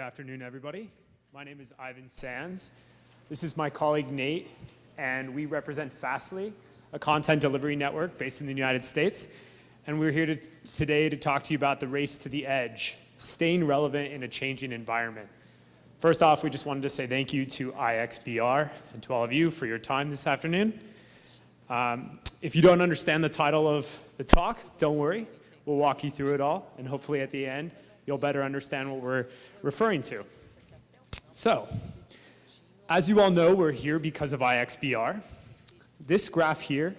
afternoon, everybody. My name is Ivan Sands. This is my colleague Nate, and we represent Fastly, a content delivery network based in the United States. And we're here today to talk to you about the race to the edge, staying relevant in a changing environment. First off, we just wanted to say thank you to IX.br and to all of you for your time this afternoon. If you don't understand the title of the talk, don't worry. We'll walk you through it all, and hopefully at the end, you'll better understand what we're referring to. So, as you all know, we're here because of IX.br. This graph here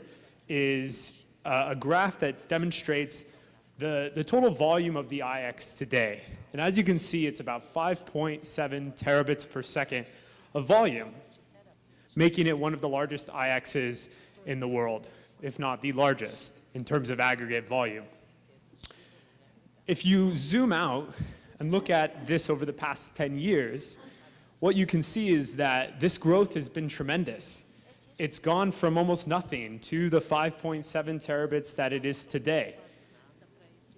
is a graph that demonstrates the total volume of the IX today. And as you can see, it's about 5.7 terabits per second of volume, making it one of the largest IXs in the world, if not the largest, in terms of aggregate volume. If you zoom out and look at this over the past 10 years, what you can see is that this growth has been tremendous. It's gone from almost nothing to the 5.7 terabits that it is today.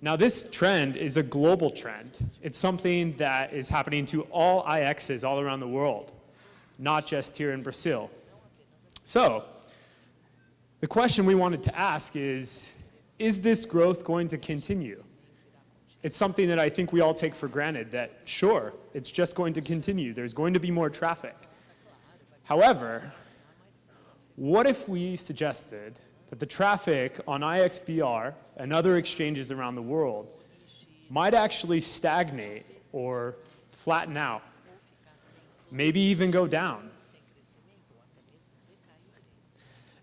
Now, this trend is a global trend. It's something that is happening to all IXs all around the world, not just here in Brazil. So, the question we wanted to ask is this growth going to continue? It's something that I think we all take for granted, that sure, it's just going to continue. There's going to be more traffic. However, what if we suggested that the traffic on IX.br and other exchanges around the world might actually stagnate or flatten out, maybe even go down?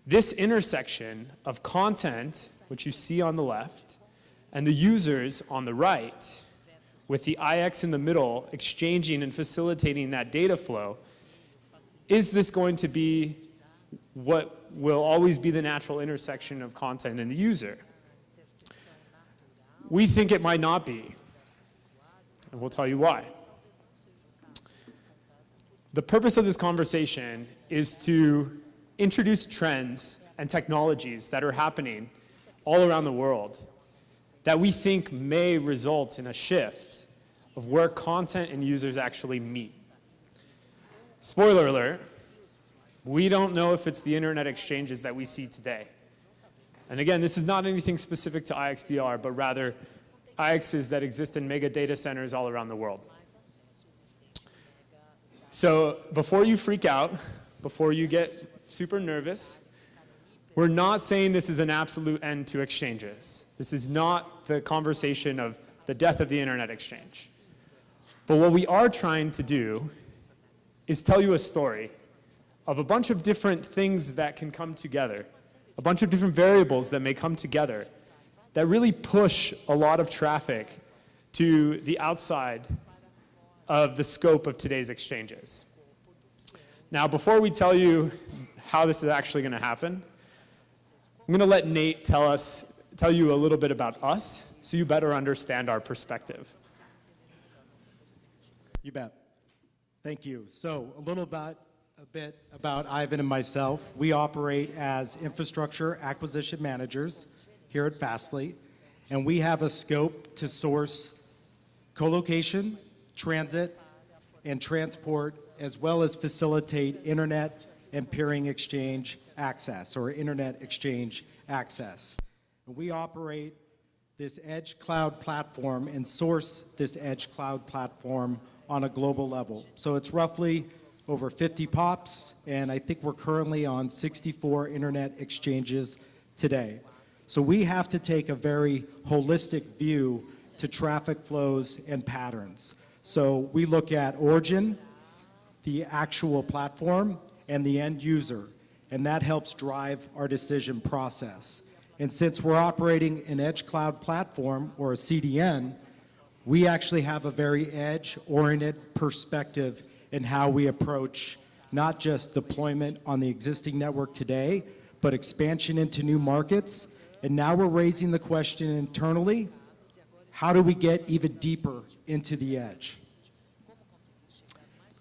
This intersection of content, which you see on the left, and the users on the right, with the IX in the middle exchanging and facilitating that data flow, is this going to be what will always be the natural intersection of content and the user? We think it might not be, and we'll tell you why. The purpose of this conversation is to introduce trends and technologies that are happening all around the world that we think may result in a shift of where content and users actually meet. Spoiler alert, we don't know if it's the internet exchanges that we see today. And again, this is not anything specific to IX.br, but rather IXs that exist in mega data centers all around the world. So before you freak out, before you get super nervous, we're not saying this is an absolute end to exchanges. This is not the conversation of the death of the internet exchange. But what we are trying to do is tell you a story of a bunch of different things that can come together, a bunch of different variables that may come together that really push a lot of traffic to the outside of the scope of today's exchanges. Now, before we tell you how this is actually going to happen, I'm going to let Nate tell you a little bit about us so you better understand our perspective. You bet. Thank you. So a bit about Ivan and myself. We operate as infrastructure acquisition managers here at Fastly, and we have a scope to source co-location, transit, and transport, as well as facilitate internet and peering exchange access, or internet exchange access. And we operate this edge cloud platform and source this edge cloud platform on a global level. So it's roughly over 50 POPs, and I think we're currently on 64 internet exchanges today. So we have to take a very holistic view to traffic flows and patterns. So we look at origin, the actual platform, and the end user, and that helps drive our decision process. And since we're operating an edge cloud platform, or a CDN, we actually have a very edge-oriented perspective in how we approach not just deployment on the existing network today, but expansion into new markets. And now we're raising the question internally, how do we get even deeper into the edge?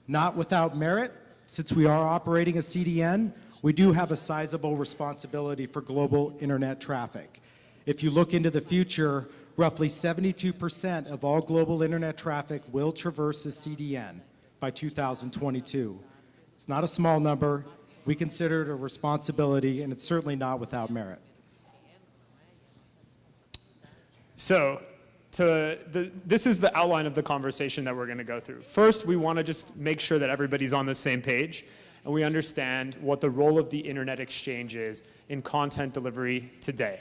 Not without merit, since we are operating a CDN, we do have a sizable responsibility for global internet traffic. If you look into the future, roughly 72% of all global internet traffic will traverse a CDN by 2022. It's not a small number. We consider it a responsibility, and it's certainly not without merit. So, this is the outline of the conversation that we're going to go through. First, we want to just make sure that everybody's on the same page and we understand what the role of the internet exchange is in content delivery today.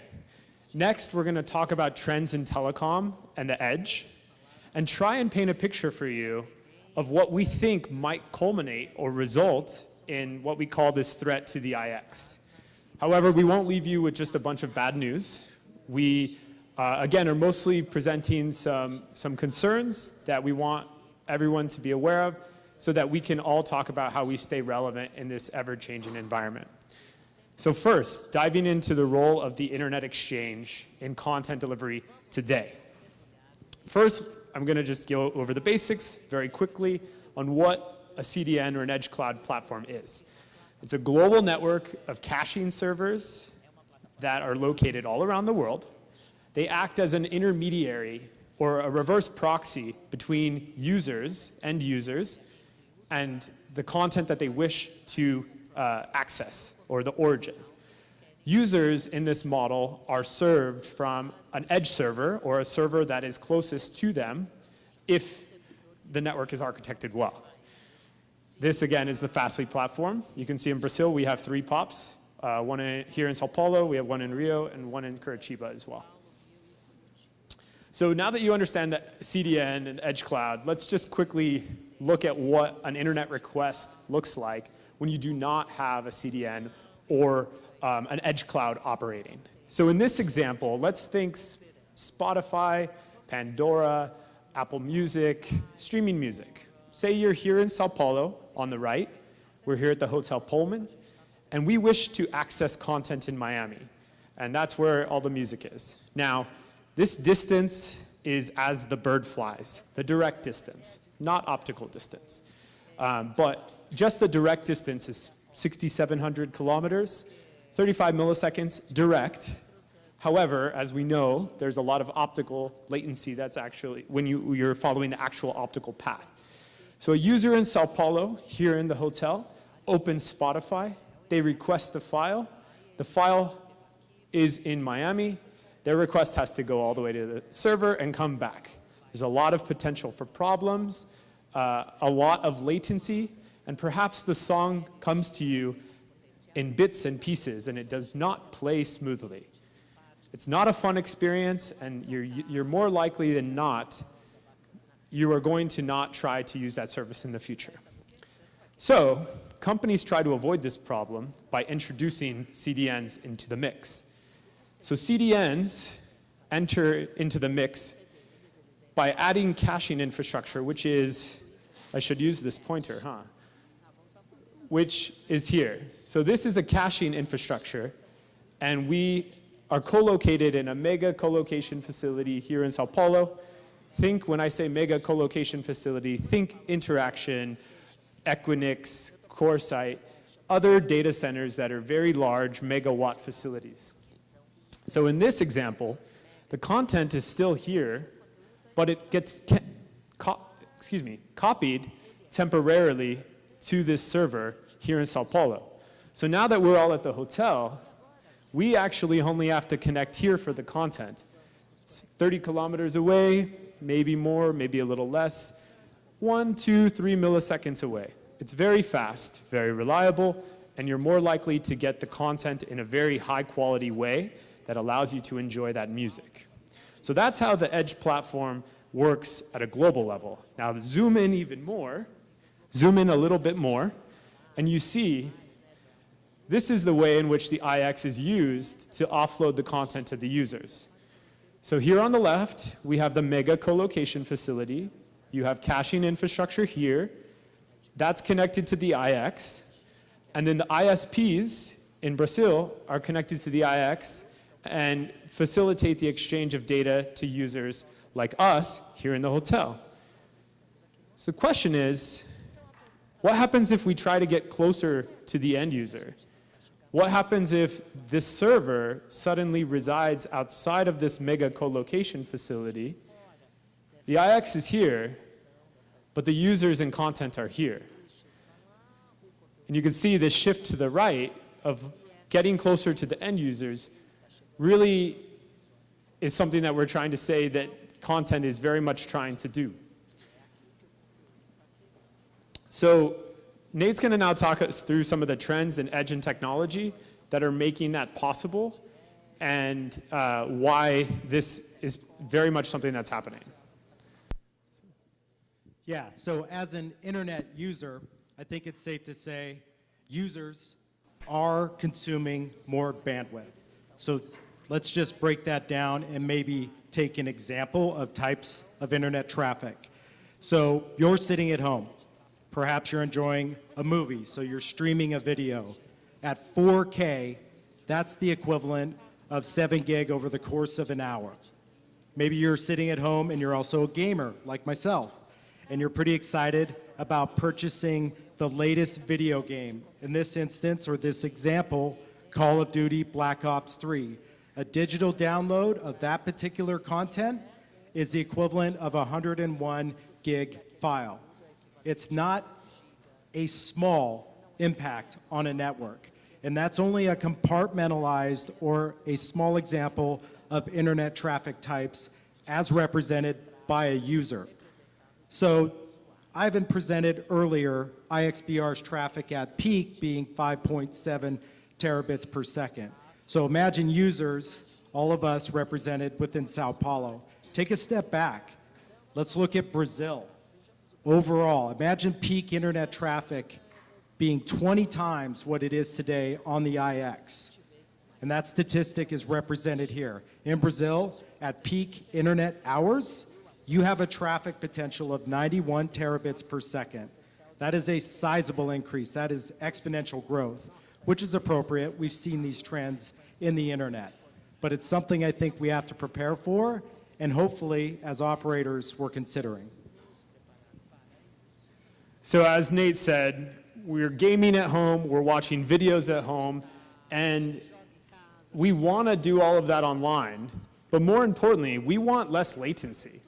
Next, we're going to talk about trends in telecom and the edge and try and paint a picture for you of what we think might culminate or result in what we call this threat to the IX. However, we won't leave you with just a bunch of bad news. We again, are mostly presenting some concerns that we want everyone to be aware of so that we can all talk about how we stay relevant in this ever-changing environment. So first, diving into the role of the internet exchange in content delivery today. First, I'm going to just go over the basics very quickly on what a CDN or an edge cloud platform is. It's a global network of caching servers that are located all around the world. They act as an intermediary or a reverse proxy between users, end users, and the content that they wish to access, or the origin. Users in this model are served from an edge server, or a server that is closest to them, if the network is architected well. This, again, is the Fastly platform. You can see in Brazil, we have 3 POPs. One here in São Paulo, we have one in Rio, and one in Curitiba as well. So now that you understand that CDN and edge cloud, let's just quickly look at what an internet request looks like when you do not have a CDN or an edge cloud operating. So in this example, let's think Spotify, Pandora, Apple Music, streaming music. Say you're here in São Paulo on the right. We're here at the Hotel Pullman, and we wish to access content in Miami. And that's where all the music is. Now, this distance is as the bird flies, the direct distance, not optical distance. But just the direct distance is 6,700 kilometers, 35 milliseconds direct. However, as we know, there's a lot of optical latency that's actually when you're following the actual optical path. So a user in Sao Paulo, here in the hotel, opens Spotify. They request the file. The file is in Miami. Their request has to go all the way to the server and come back. There's a lot of potential for problems, a lot of latency, and perhaps the song comes to you in bits and pieces, and it does not play smoothly. It's not a fun experience, and you're more likely than not, you are going to not try to use that service in the future. So companies try to avoid this problem by introducing CDNs into the mix. So CDNs enter into the mix by adding caching infrastructure, which is, I should use this pointer, which is here. So this is a caching infrastructure, and we are co-located in a mega co-location facility here in Sao Paulo. Think, when I say mega co-location facility, think Interaction, Equinix, CoreSite, other data centers that are very large megawatt facilities. So in this example, the content is still here, but it gets copied temporarily to this server here in Sao Paulo. So now that we're all at the hotel, we actually only have to connect here for the content. It's 30 kilometers away, maybe more, maybe a little less, 1, 2, 3 milliseconds away. It's very fast, very reliable, and you're more likely to get the content in a very high quality way that allows you to enjoy that music. So that's how the edge platform works at a global level. Now zoom in even more, zoom in a little bit more, and you see this is the way in which the IX is used to offload the content to the users. So here on the left, we have the mega co-location facility. You have caching infrastructure here. That's connected to the IX. And then the ISPs in Brazil are connected to the IX and facilitate the exchange of data to users like us here in the hotel. So the question is, what happens if we try to get closer to the end user? What happens if this server suddenly resides outside of this mega co-location facility? The IX is here, but the users and content are here. And you can see this shift to the right of getting closer to the end users really is something that we're trying to say that content is very much trying to do. So Nate's going to now talk us through some of the trends in edge and technology that are making that possible and why this is very much something that's happening. Yeah, so as an internet user, I think it's safe to say users are consuming more bandwidth. So let's just break that down and maybe take an example of types of internet traffic. So you're sitting at home. Perhaps you're enjoying a movie, so you're streaming a video. At 4K, that's the equivalent of 7 gig over the course of an hour. Maybe you're sitting at home and you're also a gamer, like myself, and you're pretty excited about purchasing the latest video game. In this instance, or this example, Call of Duty Black Ops 3. A digital download of that particular content is the equivalent of a 101 gig file. It's not a small impact on a network. And that's only a compartmentalized or a small example of internet traffic types as represented by a user. So Ivan presented earlier IXBR's traffic at peak being 5.7 terabits per second. So imagine users, all of us represented within São Paulo. Take a step back. Let's look at Brazil. Overall, imagine peak internet traffic being 20 times what it is today on the IX. And that statistic is represented here. In Brazil, at peak internet hours, you have a traffic potential of 91 terabits per second. That is a sizable increase. That is exponential growth, which is appropriate. We've seen these trends in the internet. But it's something I think we have to prepare for, and hopefully, as operators, we're considering. So as Nate said, we're gaming at home, we're watching videos at home, and we want to do all of that online. But more importantly, we want less latency.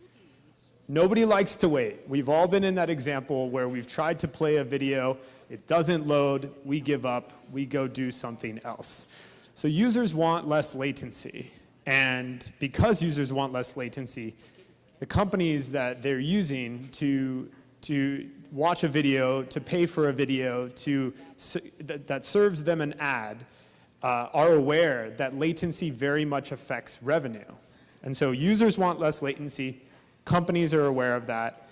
Nobody likes to wait. We've all been in that example where we've tried to play a video, it doesn't load, we give up, we go do something else. So users want less latency. And because users want less latency, the companies that they're using to watch a video, to pay for a video, that serves them an ad, are aware that latency very much affects revenue. And so users want less latency, companies are aware of that.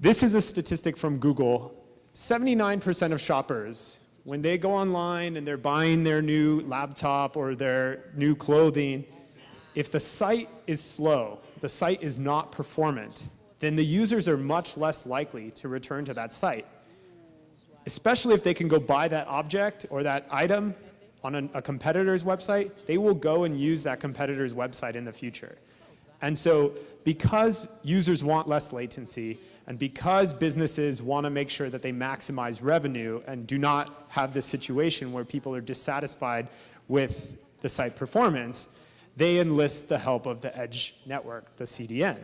This is a statistic from Google. 79% of shoppers, when they go online and they're buying their new laptop or their new clothing, if the site is slow, the site is not performant, then the users are much less likely to return to that site. Especially if they can go buy that object or that item on a competitor's website, they will go and use that competitor's website in the future. And so because users want less latency, and because businesses want to make sure that they maximize revenue and do not have this situation where people are dissatisfied with the site performance, they enlist the help of the edge network, the CDN.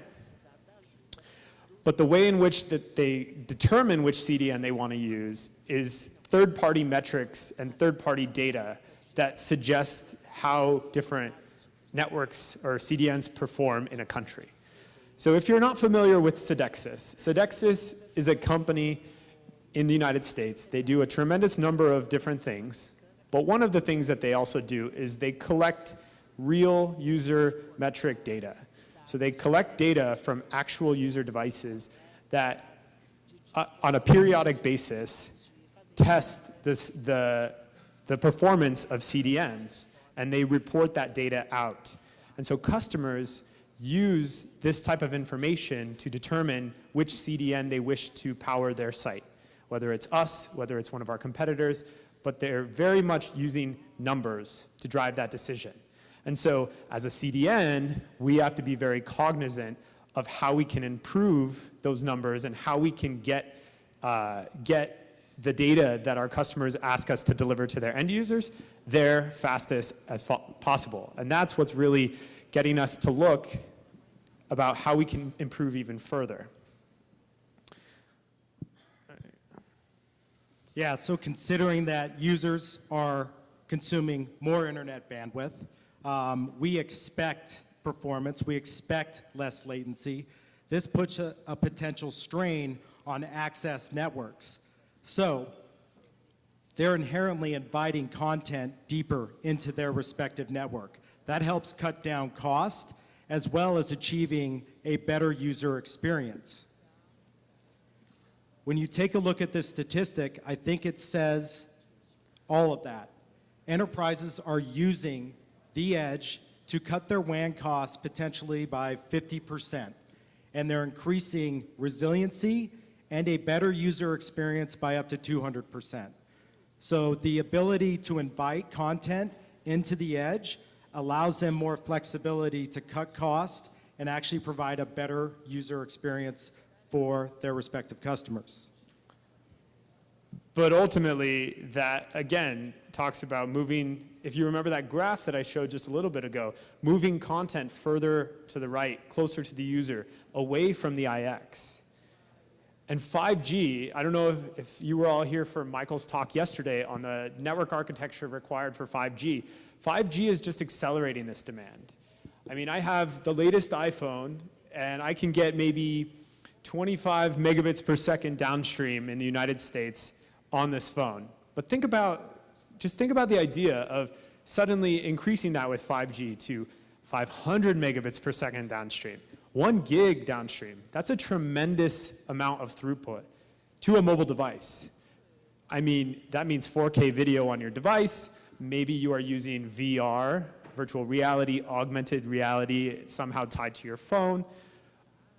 But the way in which that they determine which CDN they want to use is third-party metrics and third-party data that suggest how different networks or CDNs perform in a country. So if you're not familiar with Sodexis is a company in the United States. They do a tremendous number of different things, but one of the things that they also do is they collect real user metric data. So they collect data from actual user devices that, on a periodic basis, test the performance of CDNs, and they report that data out. And so customers use this type of information to determine which CDN they wish to power their site, whether it's us, whether it's one of our competitors, but they're very much using numbers to drive that decision. And so as a CDN, we have to be very cognizant of how we can improve those numbers and how we can get the data that our customers ask us to deliver to their end users there fastest as possible. And that's what's really getting us to look about how we can improve even further. Yeah, so considering that users are consuming more internet bandwidth, we expect performance, we expect less latency. This puts a potential strain on access networks. So they're inherently inviting content deeper into their respective network. That helps cut down cost as well as achieving a better user experience. When you take a look at this statistic, I think it says all of that. Enterprises are using the edge to cut their WAN costs potentially by 50%, and they're increasing resiliency and a better user experience by up to 200%. So the ability to invite content into the edge allows them more flexibility to cut cost and actually provide a better user experience for their respective customers. But ultimately, that again talks about moving, if you remember that graph that I showed just a little bit ago, moving content further to the right, closer to the user, away from the IX. And 5G, I don't know if you were all here for Michael's talk yesterday on the network architecture required for 5G. 5G is just accelerating this demand. I mean, I have the latest iPhone, and I can get maybe 25 megabits per second downstream in the United States on this phone. But just think about the idea of suddenly increasing that with 5G to 500 megabits per second downstream. 1 gig downstream, that's a tremendous amount of throughput to a mobile device. I mean, that means 4K video on your device. Maybe you are using VR, virtual reality, augmented reality, somehow tied to your phone.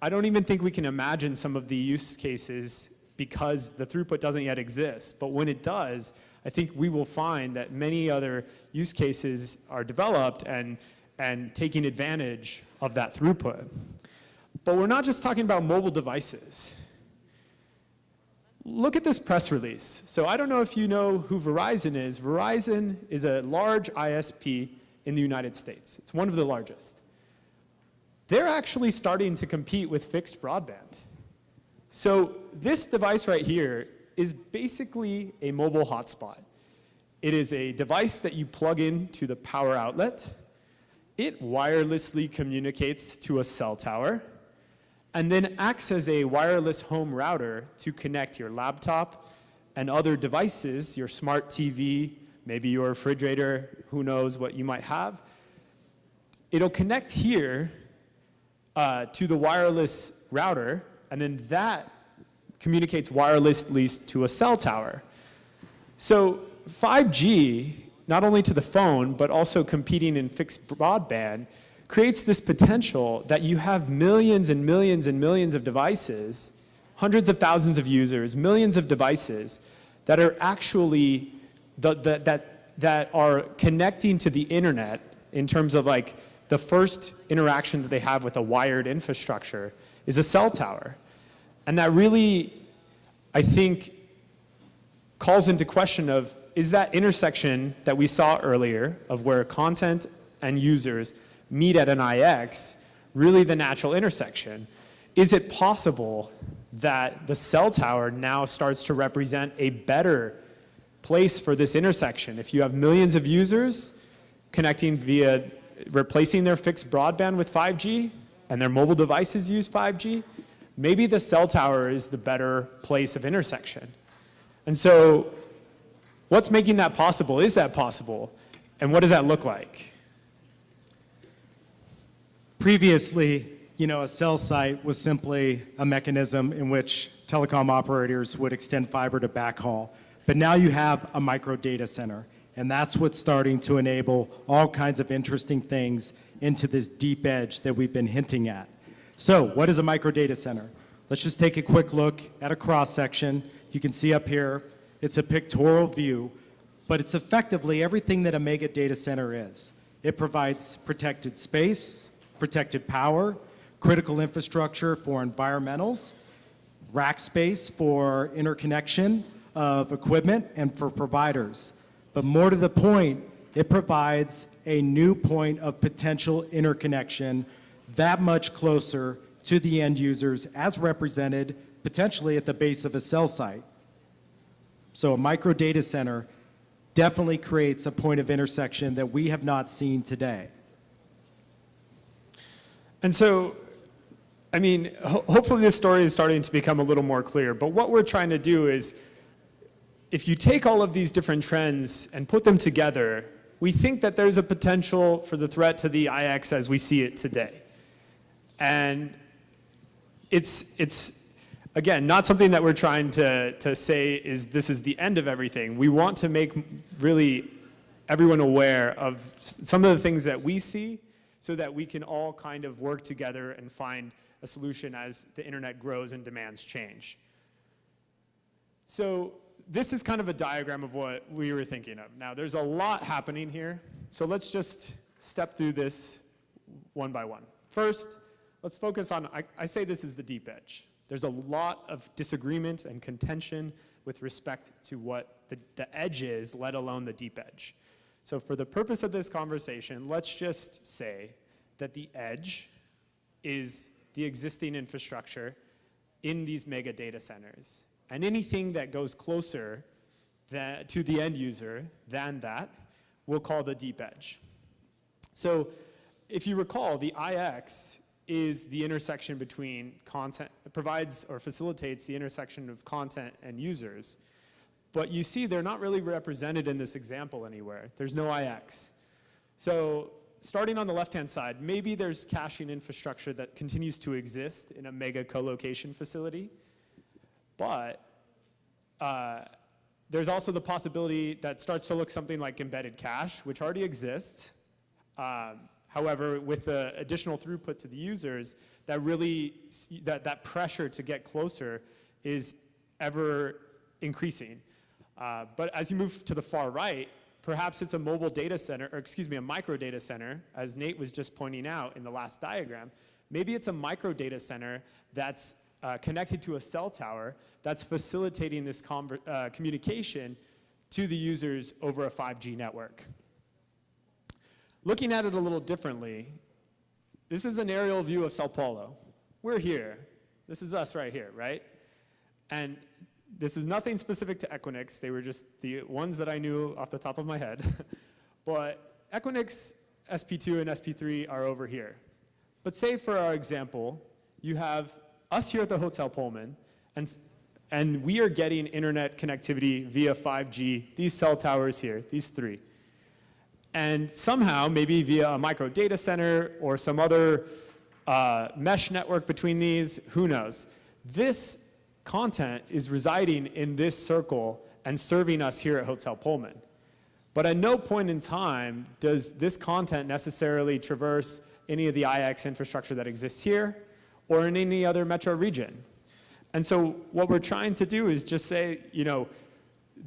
I don't even think we can imagine some of the use cases because the throughput doesn't yet exist. But when it does, I think we will find that many other use cases are developed and taking advantage of that throughput. But we're not just talking about mobile devices. Look at this press release. So I don't know if you know who Verizon is. Verizon is a large ISP in the United States. It's one of the largest. They're actually starting to compete with fixed broadband. So this device right here is basically a mobile hotspot. It is a device that you plug into the power outlet. It wirelessly communicates to a cell tower, and then acts as a wireless home router to connect your laptop and other devices, your smart TV, maybe your refrigerator, who knows what you might have. It'll connect here to the wireless router, and then that communicates wirelessly to a cell tower. So 5G, not only to the phone, but also competing in fixed broadband, creates this potential that you have millions and millions and millions of devices, hundreds of thousands of users, millions of devices that are actually, that are connecting to the internet in terms of like the first interaction that they have with a wired infrastructure is a cell tower. And that really, I think, calls into question of, is that intersection that we saw earlier of where content and users meet at an IX really the natural intersection? Is it possible that the cell tower now starts to represent a better place for this intersection? If you have millions of users connecting via replacing their fixed broadband with 5G and their mobile devices use 5G, maybe the cell tower is the better place of intersection. And so what's making that possible? Is that possible? And what does that look like? Previously, a cell site was simply a mechanism in which telecom operators would extend fiber to backhaul. But now you have a micro data center, and that's what's starting to enable all kinds of interesting things into this deep edge that we've been hinting at. So what is a micro data center? Let's just take a quick look at a cross section. You can see up here, it's a pictorial view, but it's effectively everything that a mega data center is. It provides protected space, protected power, critical infrastructure for environmentals, rack space for interconnection, of equipment and for providers. But more to the point, it provides a new point of potential interconnection that much closer to the end users as represented potentially at the base of a cell site. So a micro data center definitely creates a point of intersection that we have not seen today. And so, I mean, hopefully this story is starting to become a little more clear, but what we're trying to do is, if you take all of these different trends and put them together, we think that there's a potential for the threat to the IX as we see it today. And it's again, not something that we're trying to say is this is the end of everything. We want to make really everyone aware of some of the things that we see so that we can all kind of work together and find a solution as the internet grows and demands change. So this is kind of a diagram of what we were thinking of. Now, there's a lot happening here, so let's just step through this one by one. First, let's focus on, I say this is the deep edge. There's a lot of disagreement and contention with respect to what the edge is, let alone the deep edge. So for the purpose of this conversation, let's just say that the edge is the existing infrastructure in these mega data centers. And anything that goes closer to the end user than that, we'll call the deep edge. So if you recall, the IX is the intersection between content, provides or facilitates the intersection of content and users. But you see they're not really represented in this example anywhere. There's no IX. So starting on the left-hand side, maybe there's caching infrastructure that continues to exist in a mega co-location facility. But there's also the possibility that starts to look something like embedded cache, which already exists. However, with the additional throughput to the users, that pressure to get closer is ever increasing. But as you move to the far right, perhaps it's a mobile data center, or excuse me, a micro data center, as Nate was just pointing out in the last diagram. Maybe it's a micro data center that's connected to a cell tower that's facilitating this communication to the users over a 5G network. Looking at it a little differently, this is an aerial view of São Paulo. We're here. This is us right here, right? And this is nothing specific to Equinix. They were just the ones that I knew off the top of my head. But Equinix SP2 and SP3 are over here. But say for our example, you have us here at the Hotel Pullman, and we are getting internet connectivity via 5G, these cell towers here, these three. And somehow, maybe via a micro data center or some other mesh network between these, who knows? This content is residing in this circle and serving us here at Hotel Pullman. But at no point in time does this content necessarily traverse any of the IX infrastructure that exists here or in any other metro region. And so what we're trying to do is just say, you know,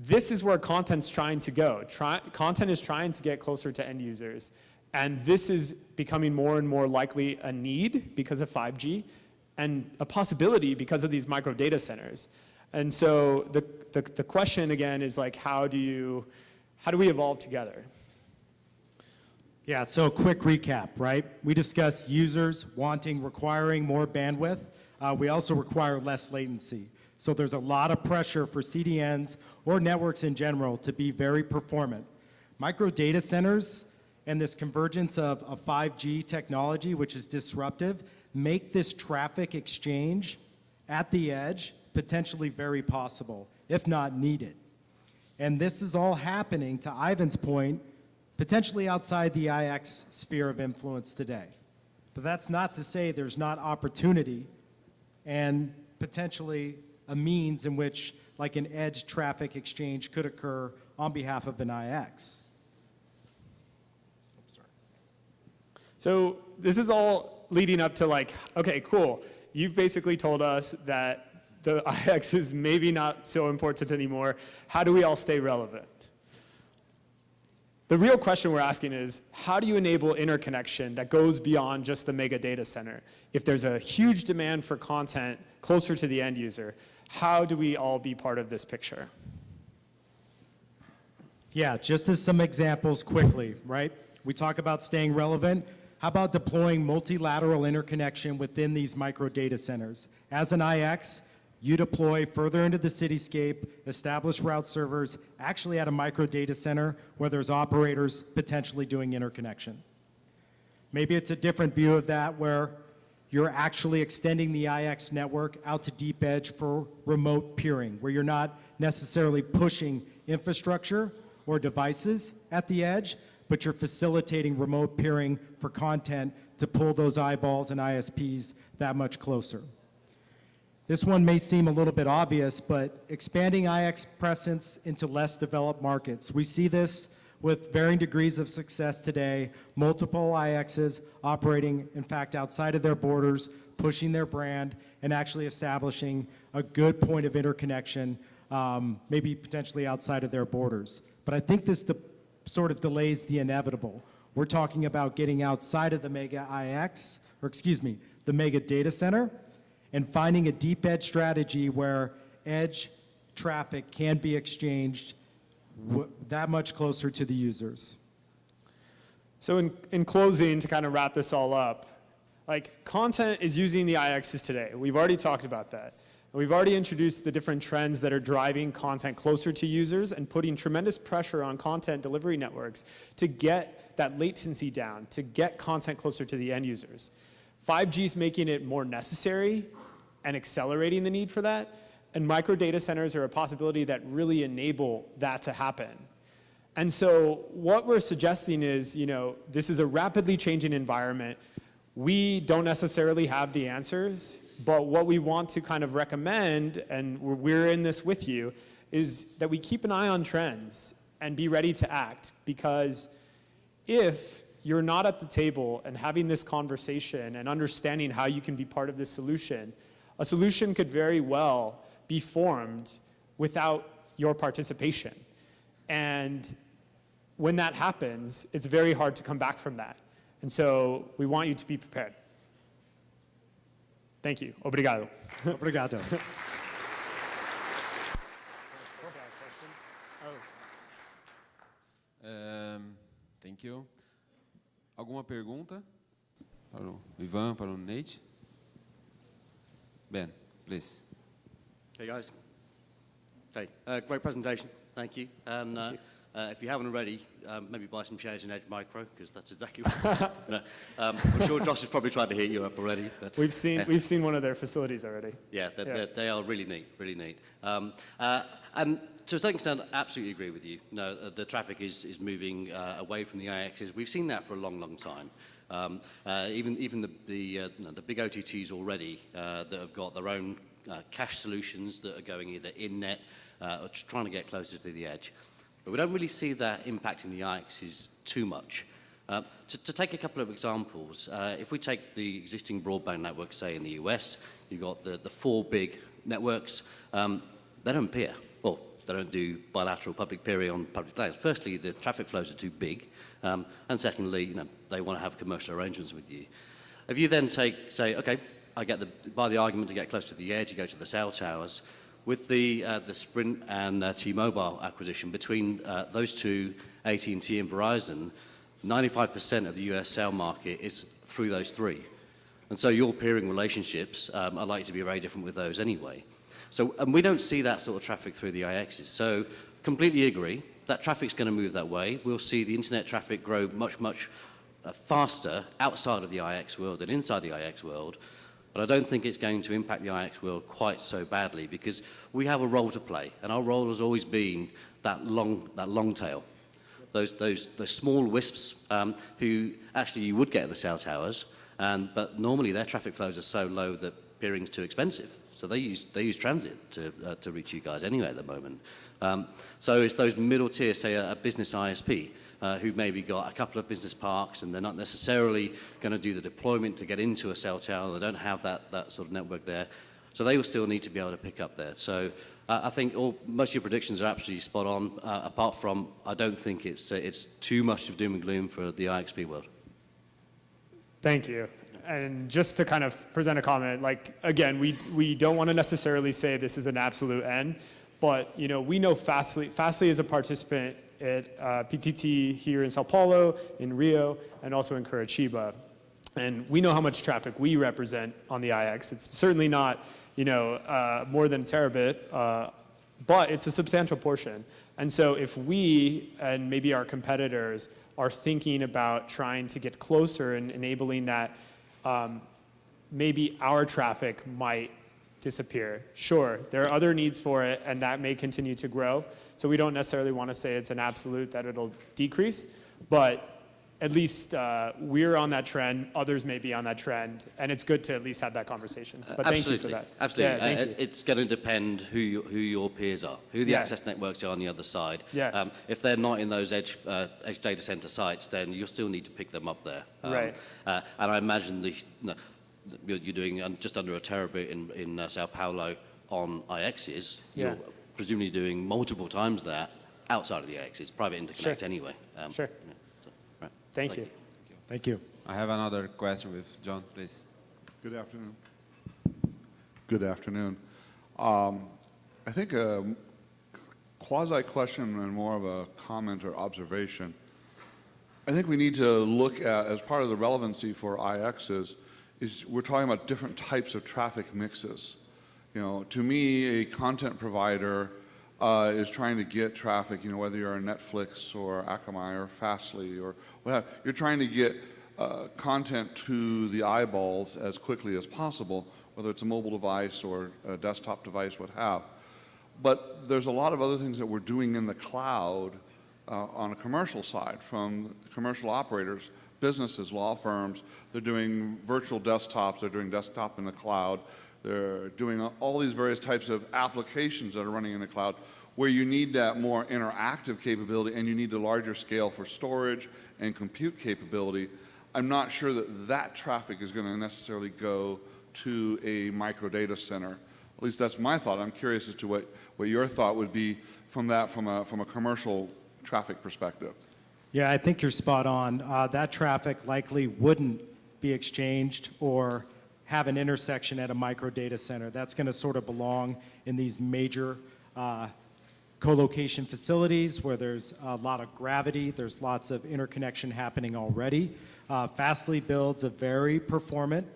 this is where content's trying to go. Content is trying to get closer to end users. And this is becoming more and more likely a need because of 5G and a possibility because of these micro data centers. And so the question again is like, how do we evolve together? Yeah, so a quick recap, right? We discussed users requiring more bandwidth. We also require less latency. So there's a lot of pressure for CDNs or networks in general to be very performant. Micro data centers and this convergence of 5G technology, which is disruptive, make this traffic exchange at the edge potentially very possible, if not needed. And this is all happening, to Ivan's point, potentially outside the IX sphere of influence today. But that's not to say there's not opportunity and potentially a means in which like an edge traffic exchange could occur on behalf of an IX. So this is all leading up to like, okay, cool. You've basically told us that the IX is maybe not so important anymore. How do we all stay relevant? The real question we're asking is, how do you enable interconnection that goes beyond just the mega data center? If there's a huge demand for content closer to the end user, how do we all be part of this picture? Yeah, just as some examples quickly, right? We talk about staying relevant. How about deploying multilateral interconnection within these micro data centers? As an IX, you deploy further into the cityscape, establish route servers, actually at a micro data center where there's operators potentially doing interconnection. Maybe it's a different view of that where you're actually extending the IX network out to deep edge for remote peering, where you're not necessarily pushing infrastructure or devices at the edge, but you're facilitating remote peering for content to pull those eyeballs and ISPs that much closer. This one may seem a little bit obvious, but expanding IX presence into less developed markets. We see this with varying degrees of success today, multiple IXs operating, in fact, outside of their borders, pushing their brand, and actually establishing a good point of interconnection, maybe potentially outside of their borders. But I think this sort of delays the inevitable. We're talking about getting outside of the mega IX, or excuse me, the mega data center, and finding a deep edge strategy where edge traffic can be exchanged that much closer to the users. So in closing, to kind of wrap this all up, like content is using the IXs today. We've already talked about that. We've already introduced the different trends that are driving content closer to users and putting tremendous pressure on content delivery networks to get that latency down, to get content closer to the end users. 5G is making it more necessary and accelerating the need for that, and micro data centers are a possibility that really enable that to happen. And so what we're suggesting is, this is a rapidly changing environment. We don't necessarily have the answers, but what we want to kind of recommend, and we're in this with you, is that we keep an eye on trends and be ready to act. Because if you're not at the table and having this conversation and understanding how you can be part of this solution, a solution could very well be formed without your participation. And when that happens, it's very hard to come back from that. And so we want you to be prepared. Thank you. Obrigado. Obrigado. Thank you. Alguma pergunta para o Ivan, para o Nate? Ben, please. Hey guys. Hey, great presentation. Thank you. And if you haven't already, maybe buy some shares in Edge Micro, because that's exactly what I'm sure Josh has probably tried to hit you up already. But, we've seen one of their facilities already. Yeah, they are really neat, really neat. And to a certain extent, I absolutely agree with you. No, the traffic is moving away from the IXs. We've seen that for a long, long time. Even the big OTTs already that have got their own cache solutions that are going either in-net or trying to get closer to the edge. But we don't really see that impacting the IXs too much. To take a couple of examples, if we take the existing broadband networks, say in the US, you've got the four big networks. They don't peer. Well, they don't do bilateral public peering on public lanes. Firstly, the traffic flows are too big. And secondly, they want to have commercial arrangements with you. If you then say, okay, I get by the argument to get close to the edge, you go to the cell towers. With the Sprint and T-Mobile acquisition, between those two, AT&T and Verizon, 95% of the US cell market is through those three. And so your peering relationships are likely to be very different with those anyway. So, and we don't see that sort of traffic through the IXs. So completely agree, that traffic's going to move that way. We'll see the internet traffic grow much, much faster outside of the IX world than inside the IX world. But I don't think it's going to impact the IX world quite so badly, because we have a role to play, and our role has always been that long tail. Those small wisps who actually you would get at the cell towers, but normally their traffic flows are so low that peering's too expensive. So they use transit to reach you guys anyway at the moment. So it's those middle tier, say a business ISP, who've maybe got a couple of business parks and they're not necessarily going to do the deployment to get into a cell tower. They don't have that sort of network there. So they will still need to be able to pick up there. So I think most of your predictions are absolutely spot on, apart from I don't think it's too much of doom and gloom for the IXP world. Thank you. And just to kind of present a comment, like, again, we don't want to necessarily say this is an absolute end, but, we know Fastly is a participant at PTT here in Sao Paulo, in Rio, and also in Curitiba. And we know how much traffic we represent on the IX. It's certainly not, more than a terabit, but it's a substantial portion. And so if we and maybe our competitors are thinking about trying to get closer and enabling that, maybe our traffic might disappear. Sure, there are other needs for it, and that may continue to grow. So we don't necessarily want to say it's an absolute that it'll decrease, but at least we're on that trend, others may be on that trend, and it's good to at least have that conversation. But thank you for that. Absolutely. Yeah, thank you. It's going to depend who your peers are, who the access networks are on the other side. Yeah. If they're not in those edge data center sites, then you'll still need to pick them up there. Right. And I imagine you're doing just under a terabit in Sao Paulo on IXs. Yeah. You're presumably doing multiple times that outside of the IXs, private interconnect Sure. anyway. Sure. Right. Thank you. Thank you. I have another question with John, please. Good afternoon. Good afternoon. I think a quasi-question and more of a comment or observation. I think we need to look at, as part of the relevancy for IXs, is we're talking about different types of traffic mixes. To me, a content provider is trying to get traffic, whether you're a Netflix or Akamai or Fastly or whatever. You're trying to get content to the eyeballs as quickly as possible, whether it's a mobile device or a desktop device, what have. But there's a lot of other things that we're doing in the cloud on a commercial side, from commercial operators, businesses, law firms. They're doing virtual desktops, they're doing desktop in the cloud, they're doing all these various types of applications that are running in the cloud where you need that more interactive capability and you need a larger scale for storage and compute capability. I'm not sure that that traffic is going to necessarily go to a micro data center. At least that's my thought. I'm curious as to what your thought would be from that, from a commercial traffic perspective. Yeah, I think you're spot on. That traffic likely wouldn't be exchanged or have an intersection at a micro data center. That's going to sort of belong in these major co-location facilities where there's a lot of gravity, there's lots of interconnection happening already. Fastly builds a very performant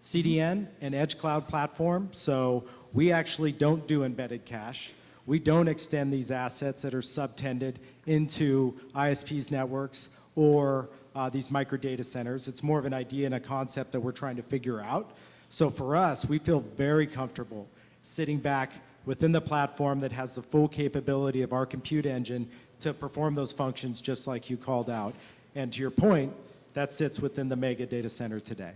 CDN and edge cloud platform, so we actually don't do embedded cache. We don't extend these assets that are subtended into ISPs networks or these micro data centers. It's more of an idea and a concept that we're trying to figure out. So for us, we feel very comfortable sitting back within the platform that has the full capability of our compute engine to perform those functions just like you called out. And to your point, that sits within the mega data center today.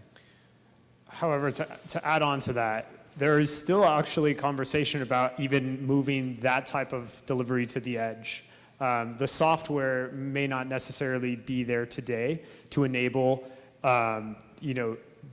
However, to add on to that, there is still actually conversation about even moving that type of delivery to the edge. The software may not necessarily be there today to enable,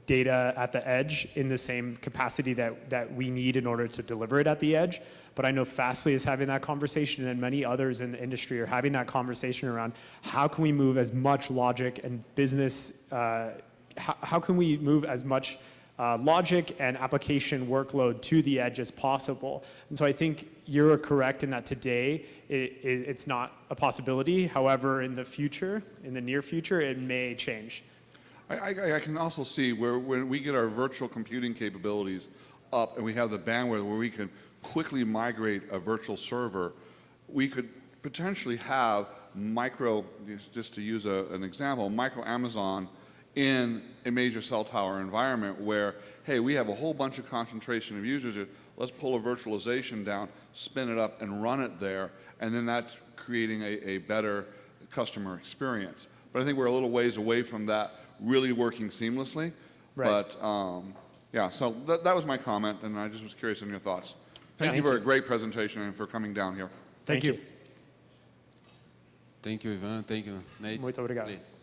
data at the edge in the same capacity that we need in order to deliver it at the edge. But I know Fastly is having that conversation, and many others in the industry are having that conversation around how can we move as much logic and business, how can we move as much logic and application workload to the edge as possible. And so I think you're correct in that today it's not a possibility. However, in the future, in the near future, it may change. I can also see where when we get our virtual computing capabilities up and we have the bandwidth where we can quickly migrate a virtual server, we could potentially have micro, just to use an example, micro Amazon in a major cell tower environment where, hey, we have a whole bunch of concentration of users, let's pull a virtualization down, spin it up and run it there, and then that's creating a better customer experience. But I think we're a little ways away from that really working seamlessly. Right. But yeah, so that was my comment, and I just was curious on your thoughts. Thank you for a great presentation and for coming down here. Thank you. Thank you, Ivan. Thank you, Nate. Muito obrigado. Please.